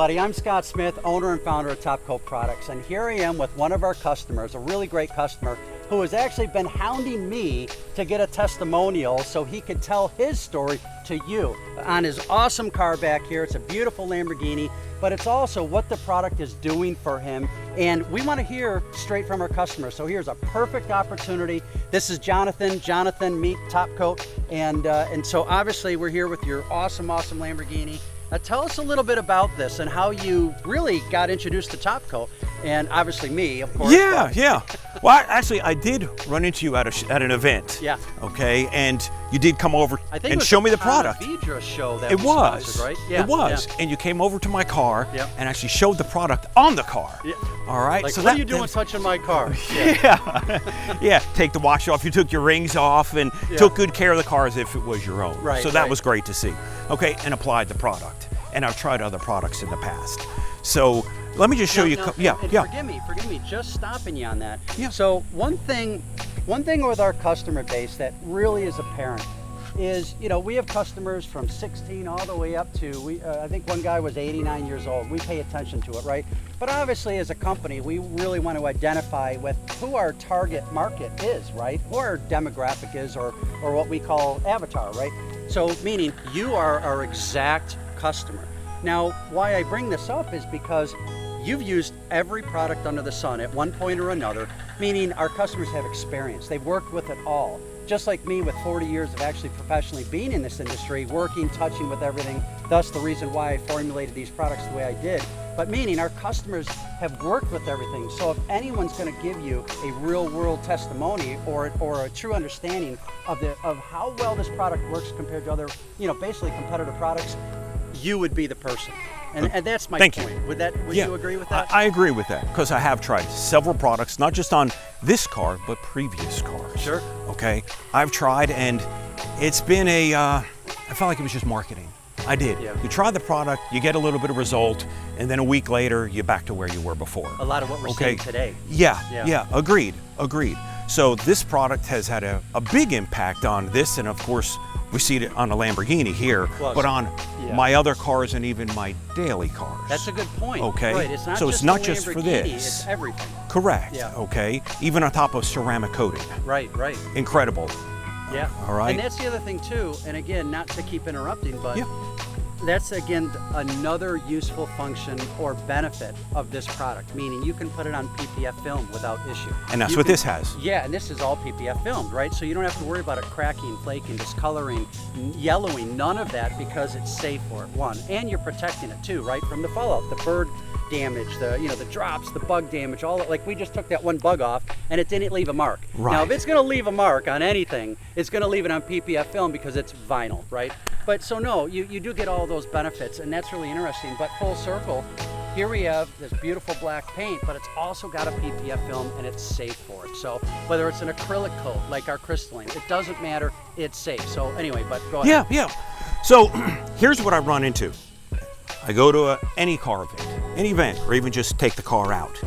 everybody. I'm Scott Smith, owner and founder of TopCoat Products, and here I am with one of our customers, a really great customer, who has actually been hounding me to get a testimonial so he could tell his story to you on his awesome car back here. It's a beautiful Lamborghini, but it's also what the product is doing for him, and we want to hear straight from our customer. So here's a perfect opportunity. This is Jonathan. Jonathan, meet TopCoat, and so obviously we're here with your awesome Lamborghini. Tell us a little bit about this and how you really got introduced to TopCoat, and obviously me, of course. Yeah. Well, actually, I did run into you at an event. Yeah. Okay, and you did come over I think and show me the product. It was a Vidra show that It was, sponsored, right? Yeah, it was, yeah. and you came over to my car Yep. and actually showed the product on the car. Yeah. All right. Like, so what are you doing touching my car? Yeah. Take the watch off. You took your rings off and took good care of the car as if it was your own. Right. So that was great to see. Okay, and applied the product. And I've tried other products in the past. So let me just show you. Forgive me, just stopping you on that. Yeah. So one thing with our customer base that really is apparent is, we have customers from 16 all the way up to, I think one guy was 89 years old. We pay attention to it, right? But obviously as a company, we really want to identify with who our target market is, right? Who our demographic is, or what we call avatar, right? So meaning you are our exact customer. Now, why I bring this up is because you've used every product under the sun at one point or another, meaning our customers have experience. They've worked with it all. Just like me with 40 years of actually professionally being in this industry, working, touching with everything, thus the reason why I formulated these products the way I did. But meaning our customers have worked with everything. So if anyone's going to give you a real world testimony or a true understanding of how well this product works compared to other, basically competitor products, you would be the person. And that's my Thank point. you. Would you agree with that? I agree with that because I have tried several products, not just on this car, but previous cars. Sure. Okay. I've tried, and it's been I felt like it was just marketing. I did. Yeah. You try the product, you get a little bit of result, and then a week later, you're back to where you were before. A lot of what we're seeing today. Yeah. Agreed. So this product has had a big impact on this, and of course, we see it on a Lamborghini here, but on my other cars and even my daily cars. That's a good point. Okay. Right. It's not so just it's not the just for Lamborghini, this. It's everything. Correct. Yeah. Okay. Even on top of ceramic coating. Right. Incredible. Yeah. All right. And that's the other thing too, and again, not to keep interrupting, but that's again another useful function or benefit of this product, meaning you can put it on PPF film without issue. And that's what this has. Yeah, and this is all PPF filmed, right? So you don't have to worry about it cracking, flaking, discoloring, yellowing, none of that, because it's safe for it, one. And you're protecting it too, right? From the fallout, the bird damage, the drops, the bug damage, all that. Like we just took that one bug off and it didn't leave a mark. Right. Now if it's gonna leave a mark on anything, it's gonna leave it on PPF film because it's vinyl, right? But so no, you do get all those benefits, and that's really interesting. But full circle, here we have this beautiful black paint, but it's also got a PPF film and it's safe for it. So whether it's an acrylic coat like our crystalline, it doesn't matter, it's safe. So anyway, but go ahead. Yeah. So here's what I run into. I go to any car event, any event, or even just take the car out.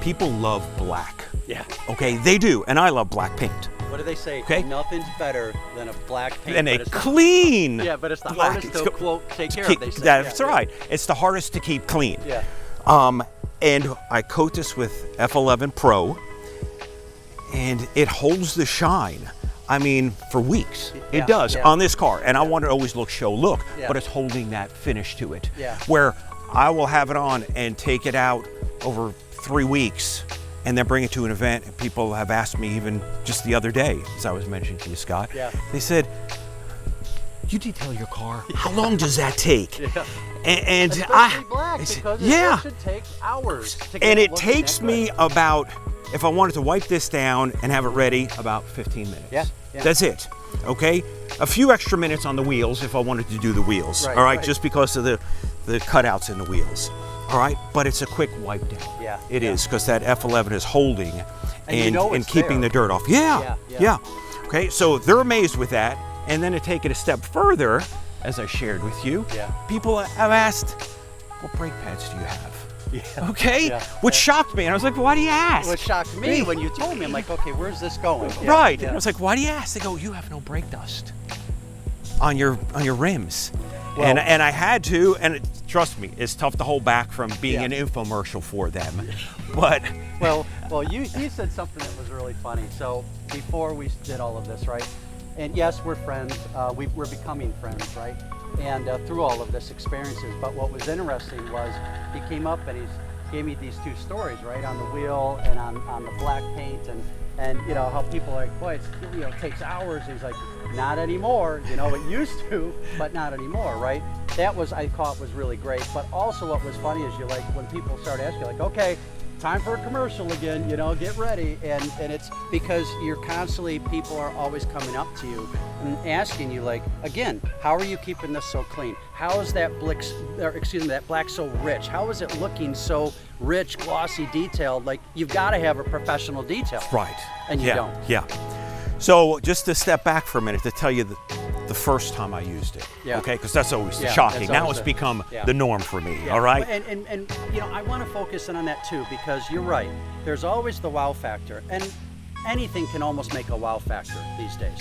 People love black. Yeah. Okay, they do, and I love black paint. What do they say? Okay. Nothing's better than a black paint. And a clean. Yeah, but it's the black. hardest to quote take care of. They say. That's right. It's the hardest to keep clean. Yeah. And I coat this with F11Pro, and it holds the shine. I mean, for weeks. It does on this car, and I want it to always look, but it's holding that finish to it. Yeah. Where I will have it on and take it out over 3 weeks, and then bring it to an event. And people have asked me, even just the other day, as I was mentioning to you, Scott, they said, you detail your car? How long does that take? And especially black, because it should take hours to get and it looking takes that me good. about, if I wanted to wipe this down and have it ready, about 15 minutes. Yeah. That's it. Okay? A few extra minutes on the wheels if I wanted to do the wheels. Right, all right? right. Just because of the cutouts in the wheels. All right? But it's a quick wipe down. Yeah. It is, because that F11 is holding and keeping the dirt off. Yeah. Okay, so they're amazed with that. And then to take it a step further, as I shared with you, people have asked, what brake pads do you have? Okay? Which shocked me. And I was like, why do you ask? What shocked me when you told me, I'm like, okay, where's this going? Right. And I was like, why do you ask? They go, you have no brake dust on your rims. Well, and I had to, and trust me, it's tough to hold back from being an infomercial for them. But well, you said something that was really funny. So before we did all of this, right? And yes, we're friends. We're becoming friends, right? And through all of this experiences. But what was interesting was he came up and he gave me these two stories, right, on the wheel and on the black paint, and you know how people are like, boy, it's, you know, it takes hours. And he's like, not anymore. You know, it used to, but not anymore, right? That was, I thought, was really great. But also, what was funny is you like when people start asking, like, okay, time for a commercial again, you know, get ready. And it's because you're constantly, people are always coming up to you and asking you, like, again, how are you keeping this so clean? How is that that black so rich? How is it looking so rich, glossy, detailed? Like, you've got to have a professional detail. Right. And you don't. Yeah. So just to step back for a minute to tell you the first time I used it, okay? Because that's always shocking. Now it's become the norm for me, all right? And you know, I want to focus in on that too, because you're right. There's always the wow factor, and anything can almost make a wow factor these days.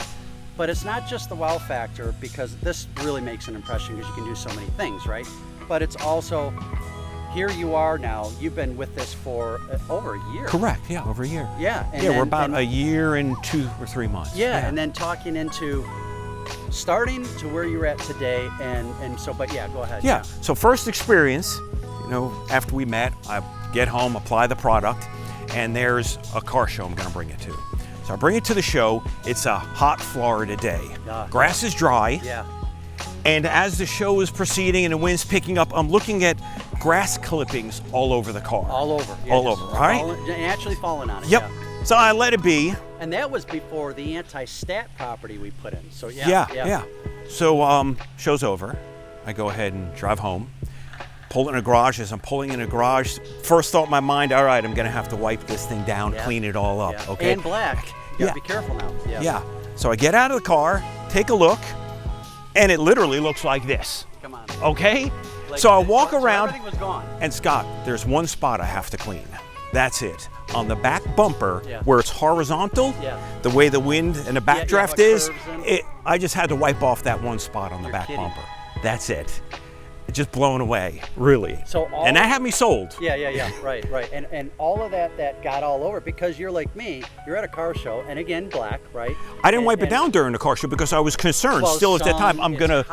But it's not just the wow factor, because this really makes an impression because you can do so many things, right? But it's also, here you are now, you've been with this for over a year. Correct, yeah, over a year. Yeah. And we're about a year and 2 or 3 months. Yeah, and then talking into starting to where you're at today, and so, but yeah, go ahead. Yeah, so first experience, you know, after we met, I get home, apply the product, and there's a car show I'm gonna bring it to. So I bring it to the show. It's a hot Florida day. Grass is dry. Yeah. And as the show is proceeding and the wind's picking up, I'm looking at grass clippings all over the car. All over. Yeah, all over, all right? Naturally falling on it. Yep. Yeah. So I let it be. And that was before the anti-stat property we put in. So yeah. So show's over. I go ahead and drive home. Pull in a garage. As I'm pulling in a garage, first thought in my mind, all right, I'm gonna have to wipe this thing down, clean it all up, okay? And black. You gotta be careful now. Yeah. So I get out of the car, take a look, and it literally looks like this. Come on. Okay? Like, so I walk around, everything was gone. And Scott, there's one spot I have to clean. That's it. On the back bumper, where it's horizontal, the way the wind and the backdraft is, I just had to wipe off that one spot on the back bumper. That's it. Just blown away, really. So and that had me sold. Yeah, right. And all of that got all over, because you're like me, you're at a car show, and again, black, right? I didn't wipe it down during the car show because I was concerned. Still at that time, I'm gonna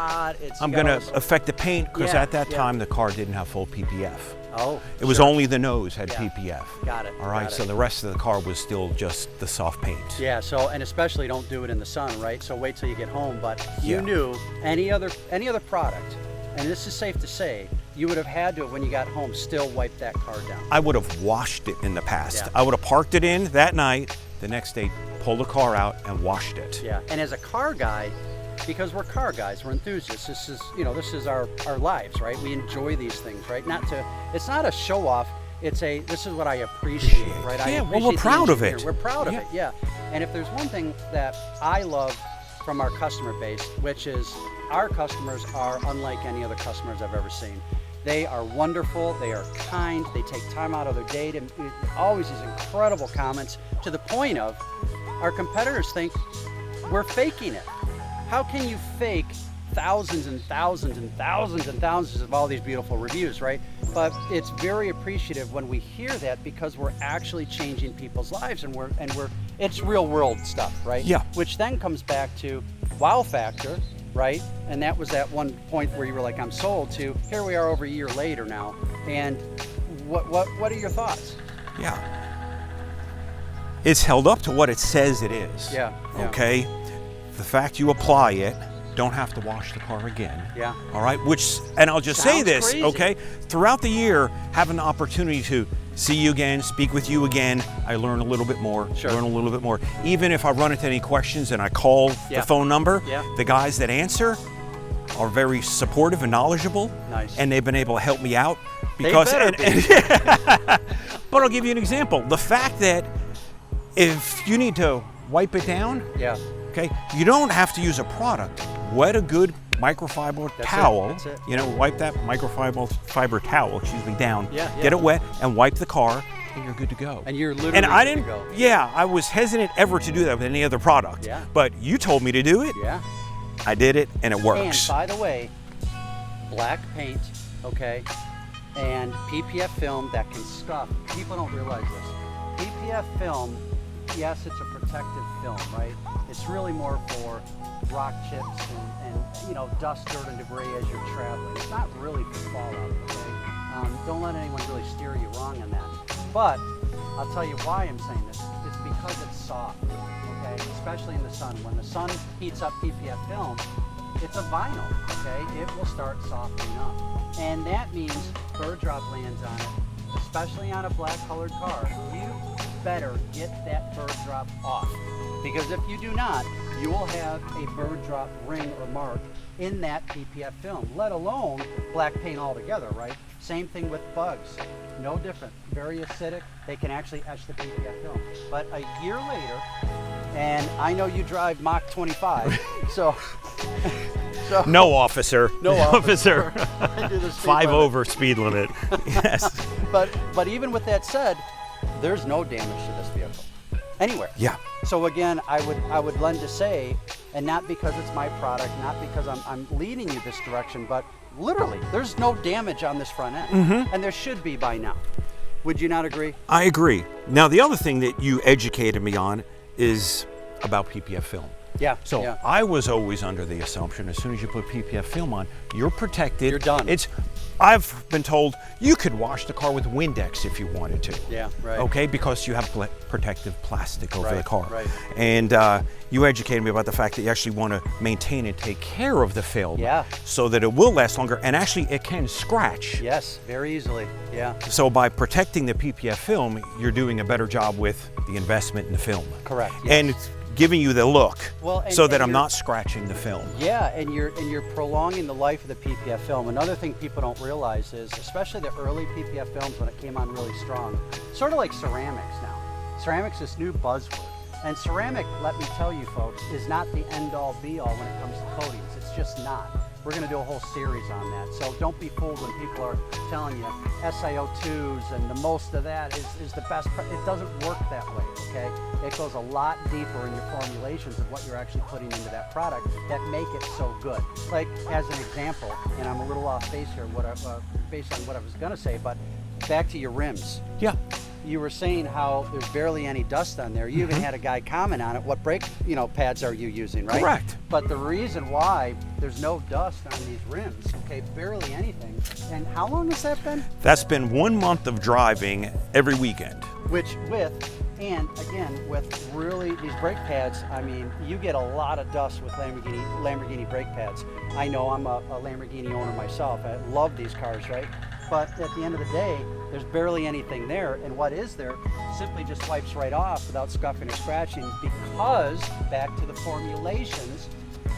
affect the paint, because at that time the car didn't have full PPF. Oh, it was only the nose had PPF. Got it. All right, so the rest of the car was still just the soft paint. Yeah, so, and especially don't do it in the sun, right? So wait till you get home. But you knew any other product, and this is safe to say, you would have had to, when you got home, still wipe that car down. I would have washed it in the past. I would have parked it in that night, the next day pulled the car out and washed it. Yeah, and as a car guy, because we're car guys, we're enthusiasts, this is our lives, right? We enjoy these things, right? It's not a show off, this is what I appreciate, right? We're proud of it. We're proud of it, yeah. And if there's one thing that I love from our customer base, which is our customers are unlike any other customers I've ever seen. They are wonderful, they are kind, they take time out of their day to always these incredible comments, to the point of our competitors think we're faking it. How can you fake thousands and thousands and thousands and thousands of all these beautiful reviews, right? But it's very appreciative when we hear that, because we're actually changing people's lives, and it's real world stuff, right? Yeah. Which then comes back to wow factor, right? And that was that one point where you were like, I'm sold, to here we are over a year later now. And what are your thoughts? Yeah. It's held up to what it says it is. Yeah. Okay? The fact you apply it, don't have to wash the car again. Yeah. All right? And I'll just say this, crazy. okay? Throughout the year, having the opportunity to see you again, speak with you again, I learn a little bit more, learn a little bit more. Even if I run into any questions and I call the phone number, the guys that answer are very supportive and knowledgeable. Nice. And they've been able to help me out. Because, but I'll give you an example. The fact that if you need to wipe it down, okay, you don't have to use a product. Wet a good microfiber towel. That's it. You know, wipe that microfiber towel, down. Get it wet and wipe the car, and you're good to go. And you're literally good to go. Yeah, I was hesitant ever to do that with any other product. Yeah. But you told me to do it. Yeah. I did it, and it works. And by the way, black paint, okay, and PPF film that can scuff. People don't realize this. PPF film, yes, it's a protective film, right? It's really more for rock chips and you know, dust, dirt, and debris as you're traveling. It's not really for fallout, okay? Don't let anyone really steer you wrong on that. But I'll tell you why I'm saying this. It's because it's soft, okay? Especially in the sun. When the sun heats up PPF film, it's a vinyl, okay? It will start softening up. And that means bird drop lands on it, especially on a black colored car. You better get that bird drop off. Because if you do not, you will have a bird drop ring or mark in that PPF film, let alone black paint altogether, right? Same thing with bugs, no different, very acidic. They can actually etch the PPF film. But a year later, and I know you drive Mach 25, so no officer. No officer. I do the 5 over speed limit. Yes. But even with that said, there's no damage to this vehicle anywhere. Yeah. So again, I would lend to say, and not because it's my product, not because I'm leading you this direction, but literally, there's no damage on this front end, and there should be by now. Would you not agree? I agree. Now, the other thing that you educated me on is about PPF film. Yeah. So yeah. I was always under the assumption as soon as you put PPF film on, you're protected. You're done. I've been told you could wash the car with Windex if you wanted to. Yeah, right. Okay, because you have protective plastic over the car. Right. And you educated me about the fact that you actually want to maintain and take care of the film. Yeah. So that it will last longer, and actually it can scratch. Yes, very easily. Yeah. So by protecting the PPF film, you're doing a better job with the investment in the film. Correct. Yes. And it's giving you the look, so that I'm you're not scratching the film. Yeah, and you're prolonging the life of the PPF film. Another thing people don't realize is, especially the early PPF films when it came on really strong, sort of like ceramics now. Ceramics is this new buzzword. And ceramic, let me tell you folks, is not the end-all be-all when it comes to coatings. It's just not. We're going to do a whole series on that. So don't be fooled when people are telling you SiO2s and the most of that is the best. It doesn't work that way, okay? It goes a lot deeper in your formulations of what you're actually putting into that product that make it so good. Like, as an example, and I'm a little off base here based on what I was going to say, but back to your rims. Yeah. You were saying how there's barely any dust on there. You even had a guy comment on it. What brake, pads are you using, right? Correct. But the reason why there's no dust on these rims, okay, barely anything. And how long has that been? That's been 1 month of driving every weekend. And again, with really these brake pads, I mean, you get a lot of dust with Lamborghini brake pads. I know I'm a Lamborghini owner myself. I love these cars, right? But at the end of the day, there's barely anything there, and what is there simply just wipes right off without scuffing or scratching, because back to the formulations,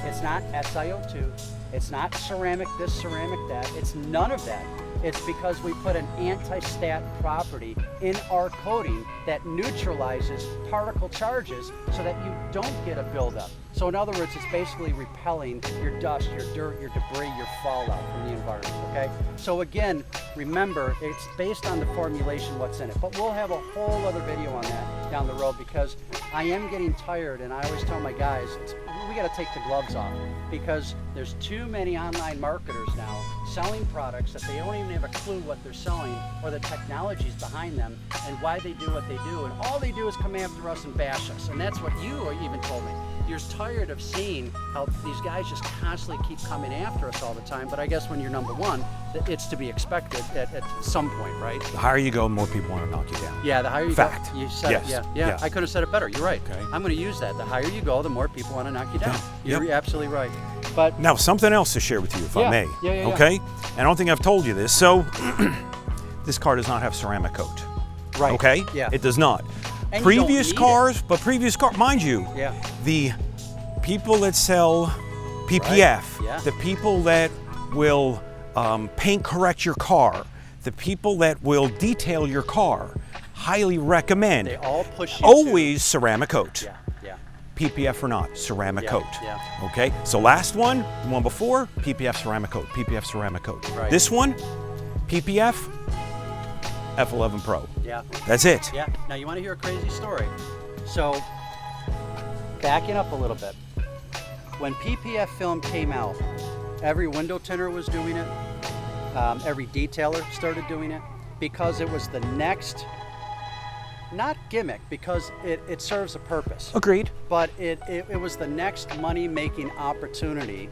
it's not SiO2, it's not ceramic this, ceramic that, it's none of that. It's because we put an anti-stat property in our coating that neutralizes particle charges so that you don't get a buildup. So in other words, it's basically repelling your dust, your dirt, your debris, your fallout from the environment, okay? So again, remember, it's based on the formulation, what's in it. But we'll have a whole other video on that down the road, because I am getting tired, and I always tell my guys, we gotta take the gloves off, because there's too many online marketers now selling products that they don't even have a clue what they're selling or the technologies behind them and why they do what they do. And all they do is come after us and bash us. And that's what you even told me. You're tired of seeing how these guys just constantly keep coming after us all the time. But I guess when you're number one, it's to be expected at some point, right? The higher you go, the more people want to knock you down. Yeah, the higher you Fact. go. You said Yes. it. Yeah. I could have said it better. You're right. Okay. I'm going to use that. The higher you go, the more people want to knock you down. Yeah. You're absolutely right. But now, something else to share with you, if I may. Yeah. Okay? And I don't think I've told you this. So, this car does not have ceramic coat. Right. Okay? Yeah. It does not. And Previous cars, mind you, the people that sell PPF, the people that will paint correct your car, the people that will detail your car, highly recommend. They all push you always ceramic coat. Yeah. PPF or not, ceramic coat. Yeah. Okay, so last one, the one before, PPF ceramic coat, PPF ceramic coat. Right. This one, PPF F11Pro. Yeah. That's it. Yeah. Now you want to hear a crazy story. So, backing up a little bit. When PPF film came out, Every window tinter was doing it. Every detailer started doing it because it was the next, not gimmick, because it serves a purpose. Agreed. But it was the next money-making opportunity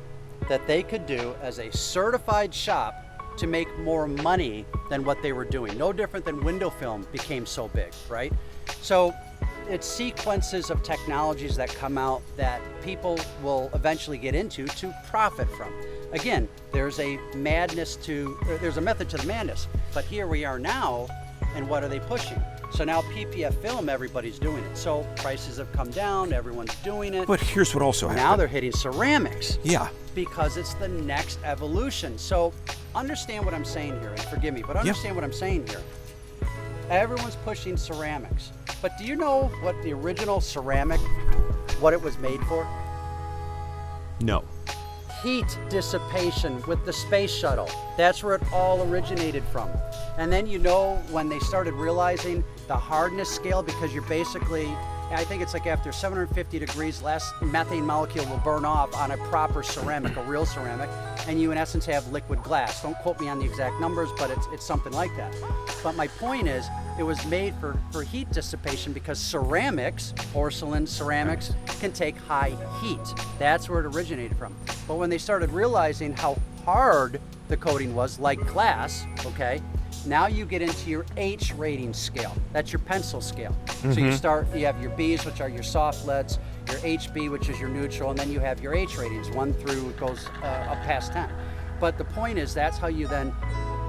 that they could do as a certified shop to make more money than what they were doing. No different than window film became so big, right? So it's sequences of technologies that come out that people will eventually get into to profit from. Again, there's a method to the madness, but here we are now, and what are they pushing? So now PPF film, everybody's doing it. So prices have come down, everyone's doing it. But here's what also happened. Now they're hitting ceramics. Yeah. Because it's the next evolution. So understand what I'm saying here, and forgive me, but understand what I'm saying here. Everyone's pushing ceramics. But do you know what the original ceramic, what it was made for? No. Heat dissipation with the space shuttle. That's where it all originated from. And then when they started realizing the hardness scale, because you're basically, I think it's like after 750 degrees, less methane molecule will burn off on a proper ceramic, a real ceramic, and you in essence have liquid glass. Don't quote me on the exact numbers, but it's something like that. But my point is, it was made for heat dissipation because ceramics, porcelain ceramics, can take high heat. That's where it originated from. But when they started realizing how hard the coating was, like glass, okay, now you get into your H rating scale. That's your pencil scale. So you have your Bs, which are your soft leads, your HB, which is your neutral, and then you have your H ratings, 1 through, it goes up past 10. But the point is, that's how you then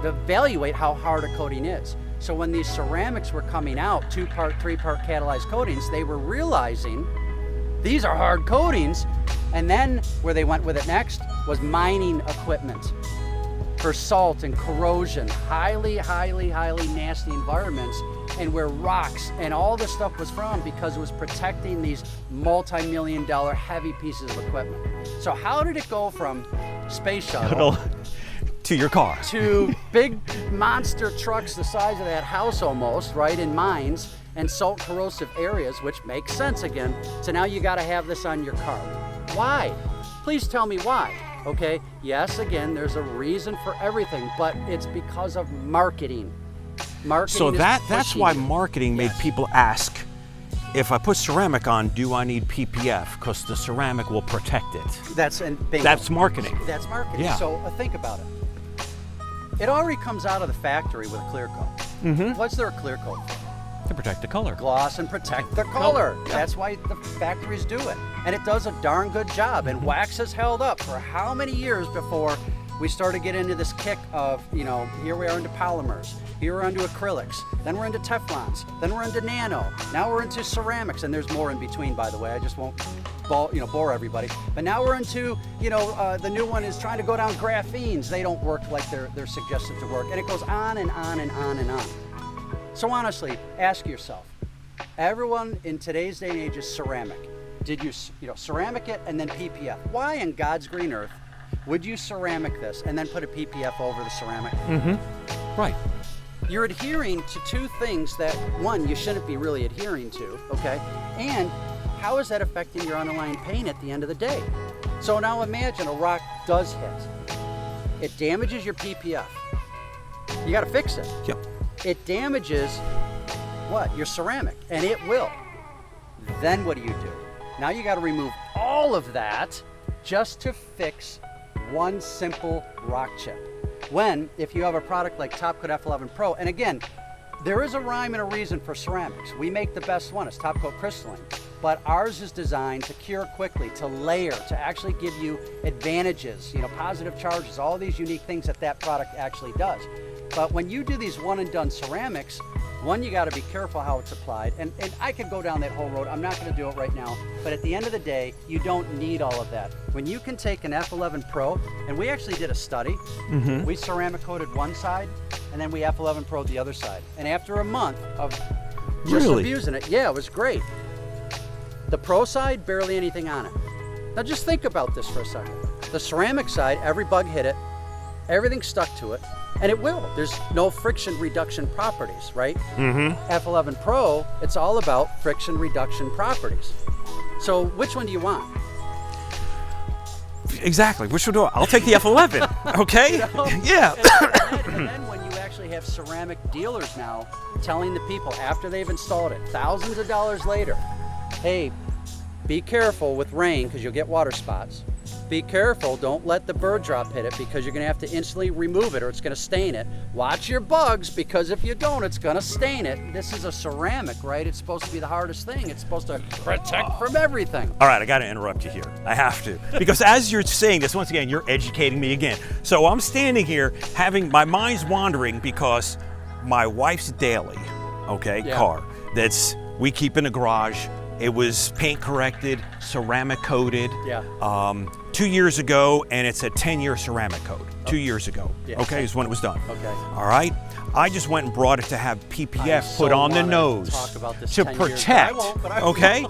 evaluate how hard a coating is. So when these ceramics were coming out, 2-part, 3-part catalyzed coatings, they were realizing these are hard coatings. And then where they went with it next was mining equipment for salt and corrosion, highly, highly, highly nasty environments, and where rocks and all this stuff was from, because it was protecting these multi-million-dollar heavy pieces of equipment. So how did it go from space shuttle to your car to big monster trucks the size of that house almost, right, in mines and salt corrosive areas, which makes sense again, so now you got to have this on your car? Why? Please tell me why. Okay, yes, again, there's a reason for everything, but it's because of marketing. So that's why marketing made people ask, if I put ceramic on, do I need PPF? Because the ceramic will protect it. That's marketing. That's marketing. Yeah. So think about it. It already comes out of the factory with a clear coat. What's there a clear coat for? To protect the color. Gloss and protect the color. That's why the factories do it. And it does a darn good job. And wax has held up for how many years before we started to get into this kick of, here we are into polymers, here we're into acrylics, then we're into Teflons, then we're into nano, now we're into ceramics, and there's more in between, by the way. I just won't bore everybody. But now we're into, the new one is trying to go down graphenes. They don't work like they're suggested to work. And it goes on and on and on and on. So honestly, ask yourself, everyone in today's day and age is ceramic. Did you ceramic it and then PPF? Why in God's green earth would you ceramic this and then put a PPF over the ceramic? Right. You're adhering to two things that, one, you shouldn't be really adhering to, okay? And how is that affecting your underlying paint at the end of the day? So now imagine a rock does hit. It damages your PPF. You got to fix it. Yep. It damages what? Your ceramic, and it will. Then what do? Now you got to remove all of that just to fix one simple rock chip. When, if you have a product like TopCoat F11Pro, and again, there is a rhyme and a reason for ceramics. We make the best one, it's TopCoat crystalline, but ours is designed to cure quickly, to layer, to actually give you advantages, positive charges, all these unique things that product actually does. But when you do these one and done ceramics, one, you got to be careful how it's applied. And I could go down that whole road. I'm not going to do it right now. But at the end of the day, you don't need all of that. When you can take an F11Pro, and we actually did a study. We ceramic coated one side, and then we F11Pro'd the other side. And after a month of just abusing it, yeah, it was great. The Pro side, barely anything on it. Now just think about this for a second. The ceramic side, every bug hit it, everything stuck to it. And it will. There's no friction reduction properties, right? F11 Pro, it's all about friction reduction properties. So which one do you want? Exactly. Which will do it. I'll take the F11. Okay. Yeah. And then when you actually have ceramic dealers now telling the people after they've installed it, thousands of dollars later, hey, be careful with rain because you'll get water spots. Be careful, don't let the bird drop hit it because you're gonna have to instantly remove it or it's gonna stain it. Watch your bugs because if you don't, it's gonna stain it. This is a ceramic, right? It's supposed to be the hardest thing. It's supposed to protect from everything. All right, I gotta interrupt you here. I have to. Because as you're saying this, once again, you're educating me again. So I'm standing here having my mind's wandering because my wife's daily, car we keep in the garage. It was paint corrected, ceramic coated. 2 years ago, and it's a 10-year ceramic coat. 2 years ago. Okay, is when it was done. All right. I just went and brought it to have PPF put on the nose to protect. Okay,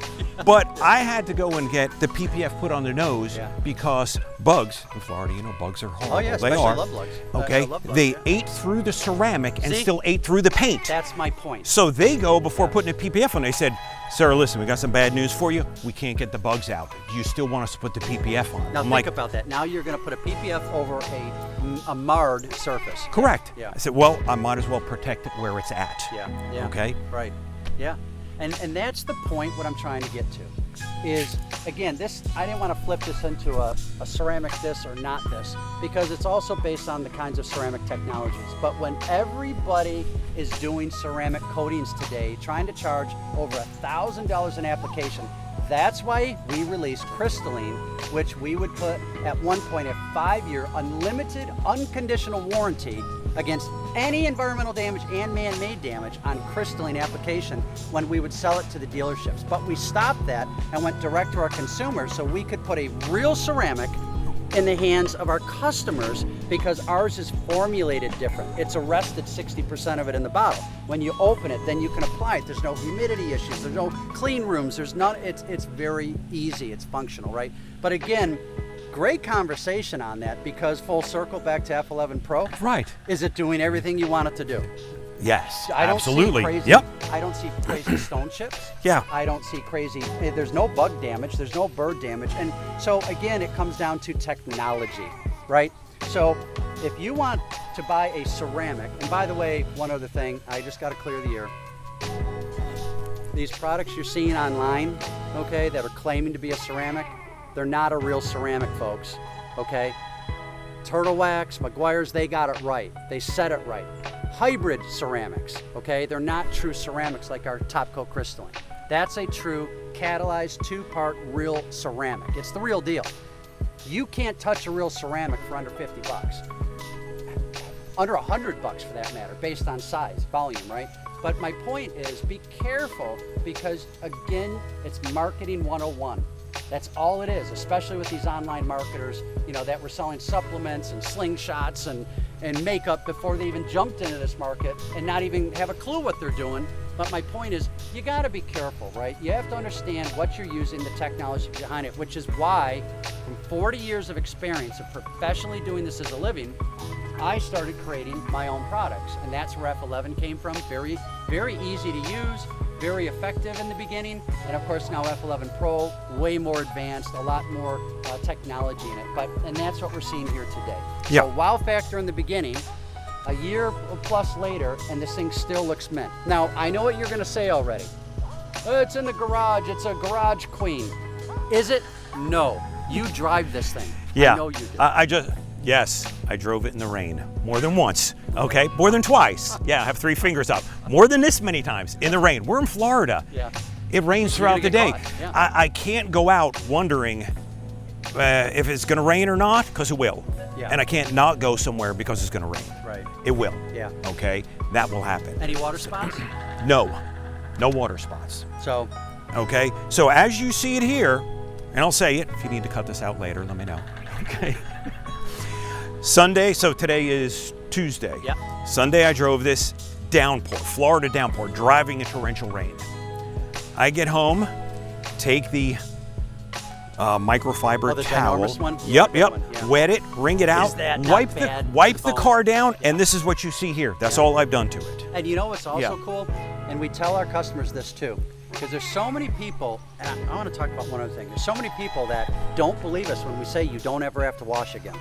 but I had to go and get the PPF put on the nose because bugs in Florida, you know, bugs are horrible. Oh yeah, they are. love bugs. Okay, bugs, they ate through the ceramic and still ate through the paint. That's my point. So they go before putting a PPF on. They said, "Sir, listen, we got some bad news for you. We can't get the bugs out. Do you still want us to put the PPF on?" Now I'm think about that. Now you're going to put a PPF over a marred surface. Correct. I said, well, I might as well protect it where it's at. Okay. Right. Yeah. And that's the point. What I'm trying to get to is, again, this. I didn't want to flip this into a ceramic this or not this because it's also based on the kinds of ceramic technologies. But when everybody is doing ceramic coatings today, trying to charge over $1,000 an application, that's why we released crystalline, which we would put at one point a 5-year unlimited, unconditional warranty against any environmental damage and man-made damage on crystalline application when we would sell it to the dealerships. But we stopped that and went direct to our consumers so we could put a real ceramic in the hands of our customers because ours is formulated different. It's arrested 60% of it in the bottle. When you open it, then you can apply it. There's no humidity issues, there's no clean rooms, there's none. It's very easy, it's functional, right? But again, great conversation on that because full circle back to F11Pro. Right. Is it doing everything you want it to do? Yes, I don't absolutely. See crazy, yep. I don't see crazy stone chips. Yeah. I don't see crazy, there's no bug damage, there's no bird damage. And so again, it comes down to technology, right? So if you want to buy a ceramic, and by the way, one other thing, I just got to clear the air. These products you're seeing online, okay, that are claiming to be a ceramic, they're not a real ceramic, folks, okay? Turtle Wax, Meguiar's, they got it right. They said it right. Hybrid ceramics, okay? They're not true ceramics like our TopCoat crystalline. That's a true catalyzed 2-part real ceramic. It's the real deal. You can't touch a real ceramic for under 50 bucks. Under 100 bucks for that matter, based on size, volume, right? But my point is be careful because again, it's marketing 101. That's all it is, especially with these online marketers, you know, that were selling supplements and slingshots and makeup before they even jumped into this market and not even have a clue what they're doing. But my point is, you gotta be careful, right? You have to understand what you're using, the technology behind it, which is why from 40 years of experience of professionally doing this as a living, I started creating my own products. And that's where F11 came from. Very, very easy to use, very effective in the beginning. And of course now F11Pro, way more advanced, a lot more technology in it. And that's what we're seeing here today. Yeah. So wow factor in the beginning, a year plus later, and this thing still looks mint. Now, I know what you're gonna say already. It's in the garage, it's a garage queen. Is it? No. You drive this thing. Yeah. I know you do. Yes, I drove it in the rain more than once, okay? More than twice. Yeah, I have 3 fingers up. More than this many times in the rain. We're in Florida. Yeah. It rains throughout the day. Yeah. I can't go out wondering if it's gonna rain or not, because it will. Yeah. And I can't not go somewhere because it's gonna rain. Right. It will. Yeah. Okay, that will happen. Any water spots? No water spots. So. Okay, so as you see it here, and I'll say it, if you need to cut this out later, let me know. Okay. Sunday, so today is Tuesday. Yeah. Sunday I drove this downpour, Florida downpour, driving in torrential rain. I get home, take the microfiber the towel. ginormous one? Yep. One, yeah. Wet it, wring it out, wipe the car down, and this is what you see here. That's all I've done to it. And you know what's also cool? And we tell our customers this too. because there's so many people, and I want to talk about one other thing. There's so many people that don't believe us when we say you don't ever have to wash again.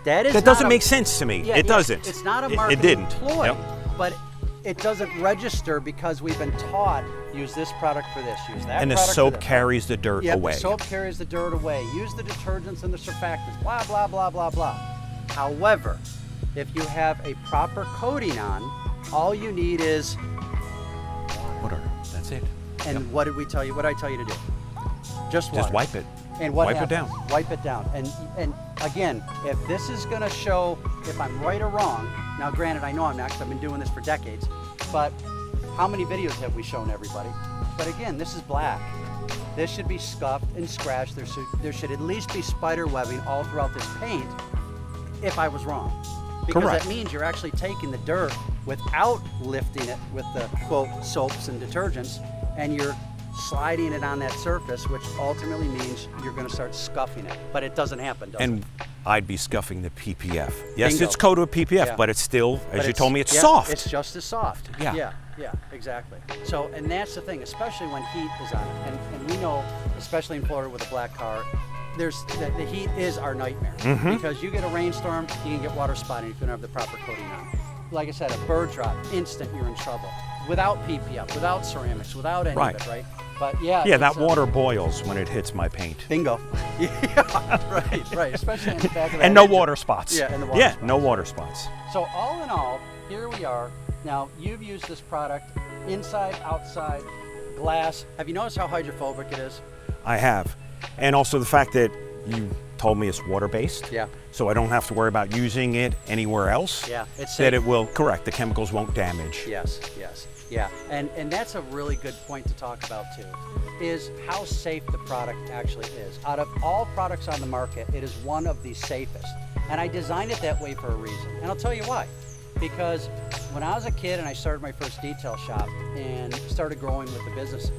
That doesn't make sense to me. Yeah, it doesn't. It's not a marketing it didn't. ploy, Yep. but it doesn't register because we've been taught, use this product for this, use that and the product soap for this. carries the dirt away. The soap carries the dirt away. Use the detergents and the surfactants, blah, blah, blah, blah, blah. However, if you have a proper coating on, all you need is water. That's it. And what did we tell you? What did I tell you to do? Just water. Just wipe it. And what wipe happens? it down. Wipe it down. And again, if this is going to show if I'm right or wrong, now granted I know I'm not because I've been doing this for decades, but how many videos have we shown everybody? But again, this is black. This should be scuffed and scratched. There should at least be spider webbing all throughout this paint if I was wrong. Because Correct. that means you're actually taking the dirt without lifting it with the quote soaps and detergents, and you're sliding it on that surface, which ultimately means you're going to start scuffing it. But it doesn't happen, does it? I'd be scuffing the PPF. Yes, Bingo. it's coated with PPF, Yeah. but it's still, as you told me, it's yeah, soft. It's just as soft. Yeah. Yeah, exactly. So, and that's the thing, especially when heat is on it. And we know, especially in Florida with a black car, the heat is our nightmare. Mm-hmm. Because you get a rainstorm, you can get water spotting if you don't have the proper coating on. Like I said, a bird drop, instant, you're in trouble. Without PPF, without ceramics, without any of it, right? But yeah, that water boils when it hits my paint. Bingo. Yeah, right. Especially in the back of that And no engine. water spots. Yeah, and the water spots. no water spots. So all in all, here we are. Now, you've used this product inside, outside, glass. Have you noticed how hydrophobic it is? I have. And also the fact that you told me it's water-based. Yeah. So I don't have to worry about using it anywhere else. Yeah, it's safe. That it will, correct, the chemicals won't damage. Yes. Yeah, and that's a really good point to talk about too, is how safe the product actually is. Out of all products on the market, it is one of the safest. And I designed it that way for a reason. And I'll tell you why. Because when I was a kid and I started my first detail shop and started growing with the business,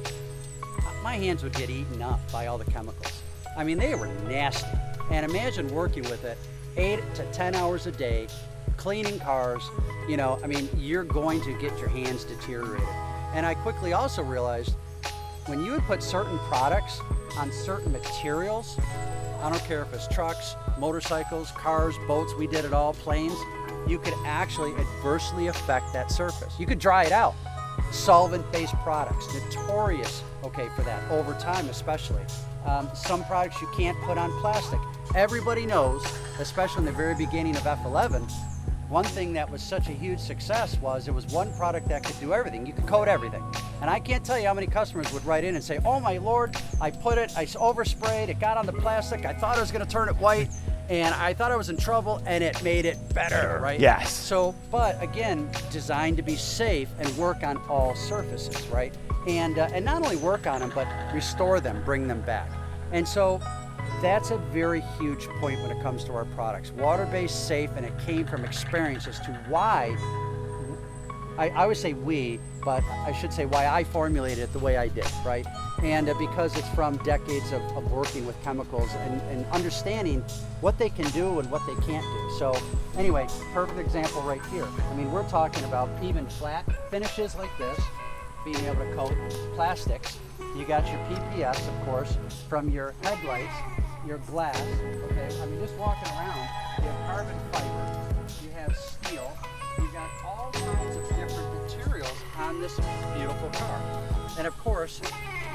my hands would get eaten up by all the chemicals. I mean, they were nasty. And imagine working with it 8 to 10 hours a day, cleaning cars, I mean, you're going to get your hands deteriorated. And I quickly also realized when you would put certain products on certain materials, I don't care if it's trucks, motorcycles, cars, boats, we did it all, planes, you could actually adversely affect that surface. You could dry it out. Solvent-based products, notorious, for that, over time especially. Some products you can't put on plastic. Everybody knows, especially in the very beginning of F11, one thing that was such a huge success was it was one product that could do everything. You could coat everything. And I can't tell you how many customers would write in and say, oh my Lord, I oversprayed, it got on the plastic, I thought I was gonna turn it white, and I thought I was in trouble, and it made it better, right? Yes. So, but again, designed to be safe and work on all surfaces, right? And not only work on them, but restore them, bring them back. And so that's a very huge point when it comes to our products. Water-based, safe, and it came from experience as to why, I would say we, but I should say why I formulated it the way I did, right? And because it's from decades of working with chemicals and understanding what they can do and what they can't do. So anyway, perfect example right here. I mean, we're talking about even flat finishes like this, being able to coat plastics. You got your PPS, of course, from your headlights, your glass, I mean, just walking around, you have carbon fiber, you have steel, you got all kinds of different materials on this beautiful car. And of course,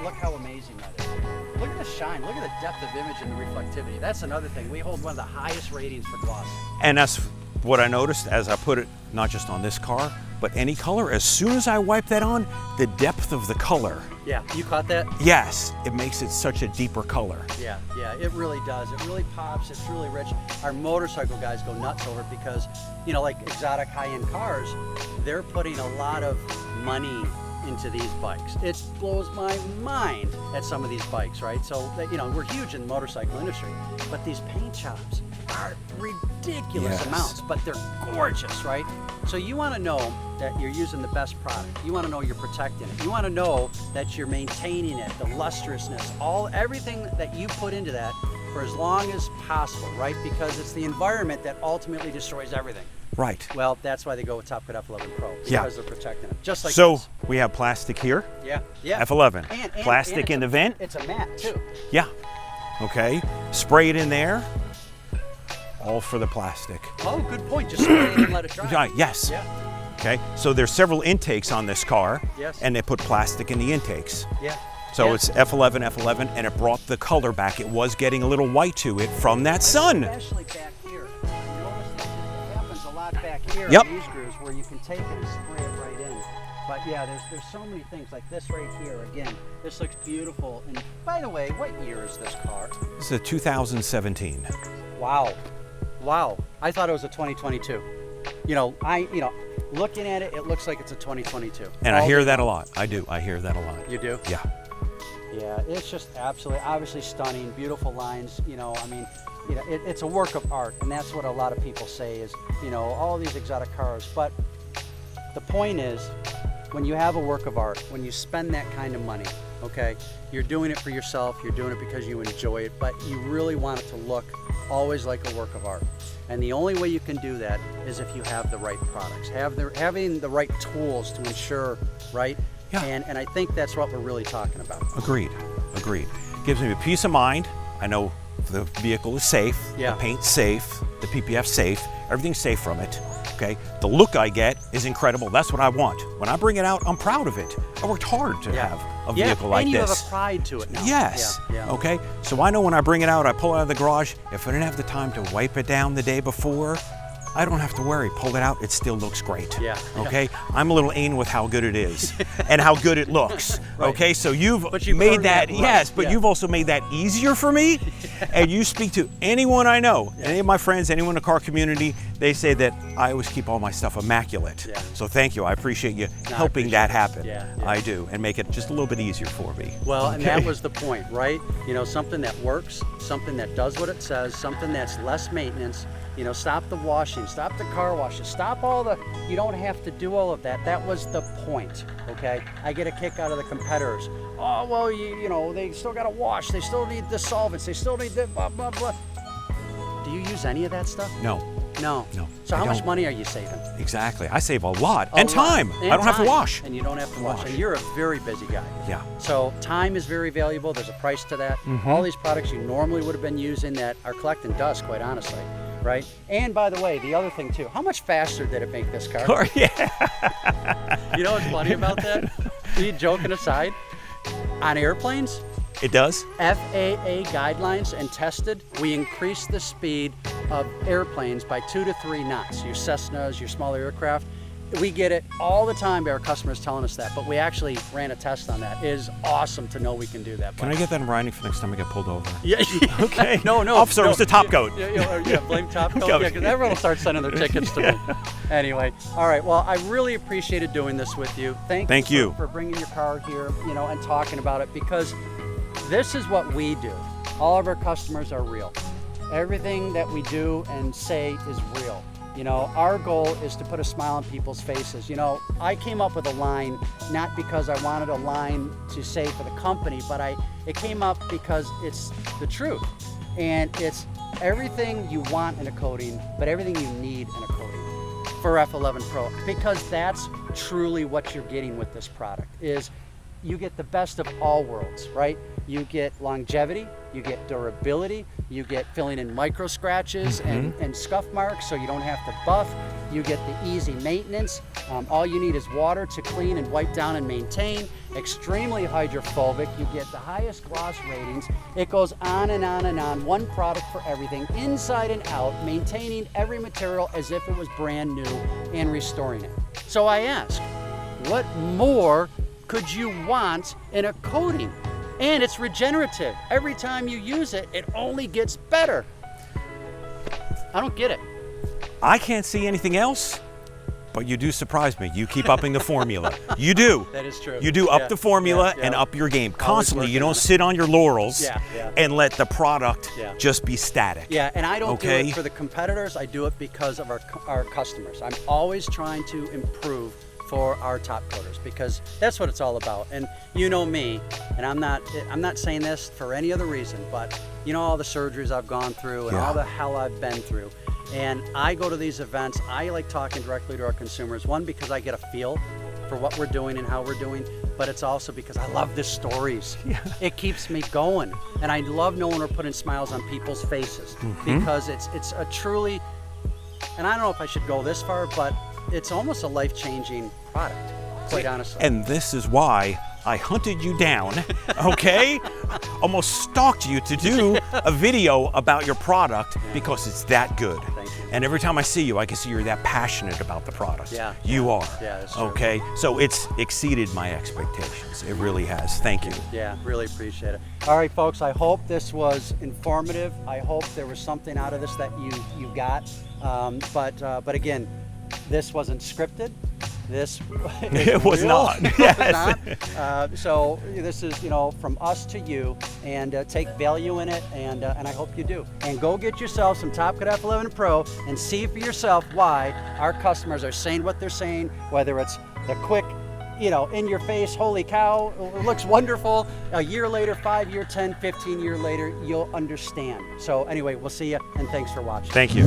look how amazing that is. Look at the shine, look at the depth of image and the reflectivity. That's another thing. We hold one of the highest ratings for gloss. And that's what I noticed as I put it, not just on this car, but any color, as soon as I wipe that on, the depth of the color. Yeah, you caught that? Yes, it makes it such a deeper color. Yeah, it really does. It really pops, it's really rich. Our motorcycle guys go nuts over it because, like exotic high-end cars, they're putting a lot of money into these bikes. It blows my mind at some of these bikes, right? So, we're huge in the motorcycle industry, but these paint jobs are ridiculous amounts, but they're gorgeous, right? So you want to know that you're using the best product. You want to know you're protecting it. You want to know that you're maintaining it, the lustrousness, everything that you put into that for as long as possible, right? Because it's the environment that ultimately destroys everything. Right. Well, that's why they go with TopCoat F11Pro, because they're protecting it, just like so this. We have plastic here. Yeah. F11. And plastic in the vent. It's a mat too. Yeah. Okay. Spray it in there. All for the plastic. Oh, good point. Just spray it and let it dry. Yes. Yeah. Okay. So there's several intakes on this car. Yes. And they put plastic in the intakes. Yeah. So it's F11, and it brought the color back. It was getting a little white to it from that sun. Especially back here. Notice that it happens a lot back here Yep. in these grooves where you can take it and spray it right in. But yeah, there's so many things like this right here. Again, this looks beautiful. And by the way, what year is this car? This is a 2017. Wow. Wow. I thought it was a 2022. Looking at it, it looks like it's a 2022. And I hear that a lot. I do. I hear that a lot. You do? Yeah. Yeah, it's just obviously stunning, beautiful lines. It's a work of art, and that's what a lot of people say is, all these exotic cars. But the point is, when you have a work of art, when you spend that kind of money, okay, you're doing it for yourself, you're doing it because you enjoy it, but you really want it to look always like a work of art. And the only way you can do that is if you have the right products, having the right tools to ensure, right? Yeah. And I think that's what we're really talking about. Agreed. Gives me a peace of mind. I know the vehicle is safe, Yeah. the paint's safe, the PPF's safe, everything's safe from it. Okay, the look I get is incredible. That's what I want. When I bring it out, I'm proud of it. I worked hard to have a vehicle like and you this. have a pride to it now. Yes. Yeah. Okay, so I know when I bring it out, I pull it out of the garage. If I didn't have the time to wipe it down the day before, I don't have to worry. Pull it out, it still looks great. Yeah. Okay, I'm a little anal with how good it is and how good it looks. Right. Okay, so you've you made earned that, that right. yes, but Yeah. you've also made that easier for me. And you speak to anyone I know, any of my friends, anyone in the car community, they say that I always keep all my stuff immaculate. Yeah. So thank you. I appreciate you helping that happen. Yeah. I do, and make it just a little bit easier for me. Well, and that was the point, right? Something that works, something that does what it says, something that's less maintenance. Stop the washing, stop the car washes, stop you don't have to do all of that. That was the point, okay? I get a kick out of the competitors. Oh, well, they still got to wash, they still need the solvents, they still need the blah, blah, blah. Do you use any of that stuff? No. So how much money are you saving? Exactly. I save a lot. And time. And I don't have to time. wash. And you don't have to wash. And you're a very busy guy. Yeah. So time is very valuable. There's a price to that. All these products you normally would have been using that are collecting dust, quite honestly. Right? And by the way, the other thing too, how much faster did it make this car? Oh, yeah. You know what's funny about that? You joking aside, on airplanes, It does? FAA guidelines and tested, we increase the speed of airplanes by 2 to 3 knots. Your Cessnas, your smaller aircraft. We get it all the time by our customers telling us that, but we actually ran a test on that. It is awesome to know we can do that. Can I get that in writing for next time I get pulled over? Yeah. Okay. No. Officer, it was the TopCoat. Yeah, blame TopCoat. Yeah, because everyone will start sending their tickets to me. Anyway, all right. Well, I really appreciated doing this with you. Thank you for bringing your car here, and talking about it, because this is what we do. All of our customers are real. Everything that we do and say is real. Our goal is to put a smile on people's faces. I came up with a line not because I wanted a line to say for the company, but it came up because it's the truth. And it's everything you want in a coating, but everything you need in a coating for F11Pro, because that's truly what you're getting with this product. Is you get the best of all worlds, right? You get longevity, you get durability, you get filling in micro scratches and scuff marks so you don't have to buff. You get the easy maintenance. All you need is water to clean and wipe down and maintain. Extremely hydrophobic. You get the highest gloss ratings. It goes on and on and on. One product for everything, inside and out, maintaining every material as if it was brand new and restoring it. So I ask, what more could you want in a coating? And it's regenerative. Every time you use it, it only gets better. I don't get it. I can't see anything else, but you do surprise me. You keep upping the formula. You do. That is true. You do up the formula and up your game constantly. You don't sit on your laurels and let the product just be static. Yeah, and I don't do it for the competitors. I do it because of our customers. I'm always trying to improve for our top coaters, because that's what it's all about. And you know me, and I'm not saying this for any other reason, but you know all the surgeries I've gone through and all the hell I've been through. And I go to these events, I like talking directly to our consumers, one, because I get a feel for what we're doing and how we're doing, but it's also because I love the stories. It keeps me going, and I love knowing we're putting smiles on people's faces, because it's a truly, and I don't know if I should go this far, but it's almost a life-changing product, quite honestly. And this is why I hunted you down, okay? Almost stalked you to do a video about your product, because it's that good. Thank you. And every time I see you, I can see you're that passionate about the product. You are. Yeah, that's true. Okay, so it's exceeded my expectations. It really has. Thank you. Yeah, really appreciate it. All right, folks, I hope this was informative. I hope there was something out of this that you got. But again, this wasn't scripted. This it was not. Yes. So this is, you know, from us to you, and take value in it, and I hope you do. And go get yourself some TopCoat F11Pro and see for yourself why our customers are saying what they're saying, whether it's the quick, you know, in your face, holy cow, it looks wonderful. A year later, 5 year, 10, 15 year later, you'll understand. So anyway, we'll see you, and thanks for watching. Thank you.